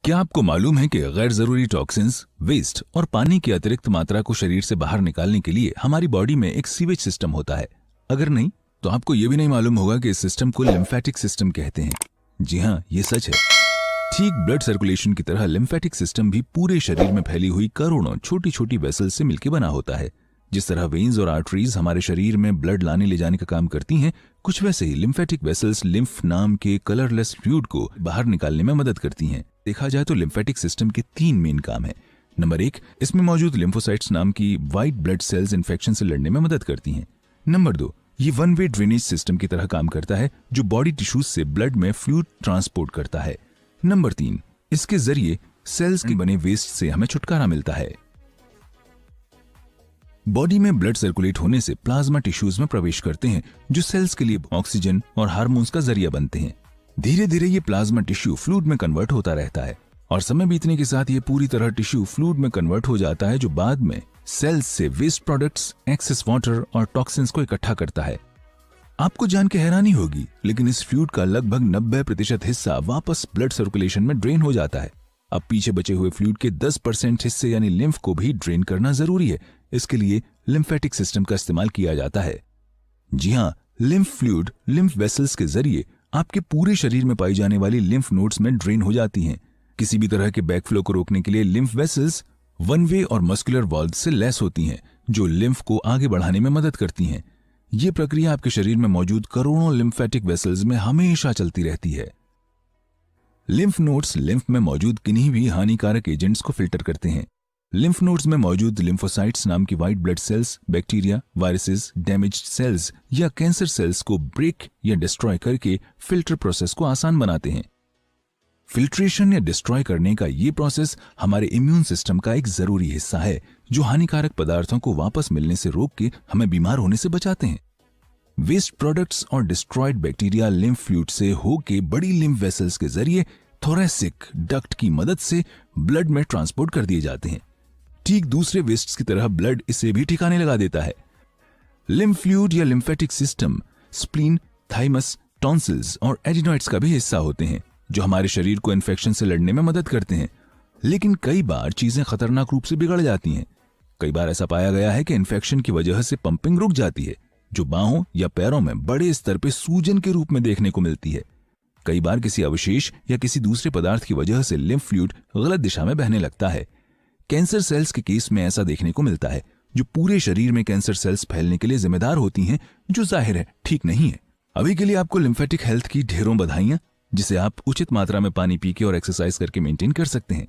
क्या आपको मालूम है कि गैर जरूरी टॉक्सिन्स, वेस्ट और पानी की अतिरिक्त मात्रा को शरीर से बाहर निकालने के लिए हमारी बॉडी में एक सीवेज सिस्टम होता है? अगर नहीं तो आपको यह भी नहीं मालूम होगा कि इस सिस्टम को लिम्फेटिक सिस्टम कहते हैं। जी हाँ, ये सच है। ठीक ब्लड सर्कुलेशन की तरह लिम्फेटिक सिस्टम भी पूरे शरीर में फैली हुई करोड़ों छोटी छोटी वेसल्स से मिलकर बना होता है। जिस तरह वेन्स और आर्टरीज हमारे शरीर में ब्लड लाने ले जाने का काम करती हैं, कुछ वैसे ही लिम्फेटिक वेसल्स लिम्फ नाम के कलरलेस फ्लूइड को बाहर निकालने में मदद करती हैं। देखा जाए तो लिम्फेटिक सिस्टम के 3 मेन काम हैं। नंबर 1, इसमें मौजूद लिम्फोसाइट्स नाम की व्हाइट ब्लड सेल्स इन्फेक्शन से लड़ने में मदद करती हैं। नंबर 2, ये वन वे ड्रेनेज सिस्टम की तरह काम करता है जो बॉडी टिश्यूज से ब्लड में फ्लूइड ट्रांसपोर्ट करता है। नंबर 3, इसके जरिए सेल्स के बने वेस्ट से हमें छुटकारा मिलता है। बॉडी में ब्लड सर्कुलेट होने से प्लाज्मा टिश्यूज में प्रवेश करते हैं जो सेल्स के लिए ऑक्सीजन और हार्मोन्स का जरिया बनते हैं। धीरे धीरे ये प्लाज्मा टिश्यू फ्लूइड में कन्वर्ट होता रहता है और समय बीतने के साथ ये पूरी तरह टिश्यू फ्लूइड में कन्वर्ट हो जाता है जो बाद में सेल्स से वेस्ट प्रोडक्ट्स, एक्सेस वाटर और टॉक्सिन्स को इकट्ठा करता है। आपको जान के हैरानी होगी, लेकिन इस फ्लूइड का लगभग 90% हिस्सा वापस ब्लड सर्कुलेशन में ड्रेन हो जाता है। अब पीछे बचे हुए फ्लूइड के 10% हिस्से यानी लिम्फ को भी ड्रेन करना जरूरी है। इसके लिए लिम्फेटिक सिस्टम का इस्तेमाल किया जाता है। जी हाँ, लिम्फ फ्लूइड लिम्फ वेसल्स के जरिए आपके पूरे शरीर में पाई जाने वाली लिम्फ नोड्स में ड्रेन हो जाती हैं। किसी भी तरह के बैकफ्लो को रोकने के लिए लिम्फ वेसल्स वन वे और मस्कुलर वॉल्व से लैस होती हैं जो लिम्फ को आगे बढ़ाने में मदद करती हैं। ये प्रक्रिया आपके शरीर में मौजूद करोड़ों लिम्फेटिक वेसल्स में हमेशा चलती रहती है। लिम्फ नोड्स लिम्फ में मौजूद किन्हीं भी हानिकारक एजेंट्स को फिल्टर करते हैं। लिम्फ नोड्स में मौजूद लिम्फोसाइट्स नाम की white blood cells bacteria, viruses, damaged cells या कैंसर सेल्स को ब्रेक या डिस्ट्रॉय करके फिल्टर प्रोसेस को आसान बनाते हैं। फिल्ट्रेशन या डिस्ट्रॉय करने का ये प्रोसेस हमारे इम्यून सिस्टम का एक जरूरी हिस्सा है जो हानिकारक पदार्थों को वापस मिलने से रोक के हमें बीमार होने से बचाते हैं। वेस्ट प्रोडक्ट्स और डिस्ट्रॉयड बैक्टीरिया लिम्फ फ्लूइड से होके बड़ी लिम्फ वेसल्स के जरिए थोरेसिक डक्ट की मदद से ब्लड में ट्रांसपोर्ट कर दिए जाते हैं। ठीक दूसरे वेस्ट्स की तरह ब्लड इसे भी ठिकाने लगा देता है। लिम्फ फ्लूइड या lymphatic system spleen, thymus, tonsils और एडिनॉइड्स का भी हिस्सा होते हैं जो हमारे शरीर को इन्फेक्शन से लड़ने में मदद करते हैं। लेकिन कई बार चीजें खतरनाक रूप से बिगड़ जाती हैं। कई बार ऐसा पाया गया है कि इन्फेक्शन की वजह से पंपिंग रुक जाती है जो बाहों या पैरों में बड़े स्तर पे सूजन के रूप में देखने को मिलती है। कई बार किसी अवशेष या किसी दूसरे पदार्थ की वजह से लिम्फ फ्लूइड गलत दिशा में बहने लगता है। कैंसर सेल्स के केस में ऐसा देखने को मिलता है जो पूरे शरीर में कैंसर सेल्स फैलने के लिए जिम्मेदार होती हैं, जो जाहिर है ठीक नहीं है। अभी के लिए आपको लिम्फेटिक हेल्थ की ढेरों बधाइयां, जिसे आप उचित मात्रा में पानी पी के और एक्सरसाइज करके मेंटेन कर सकते हैं।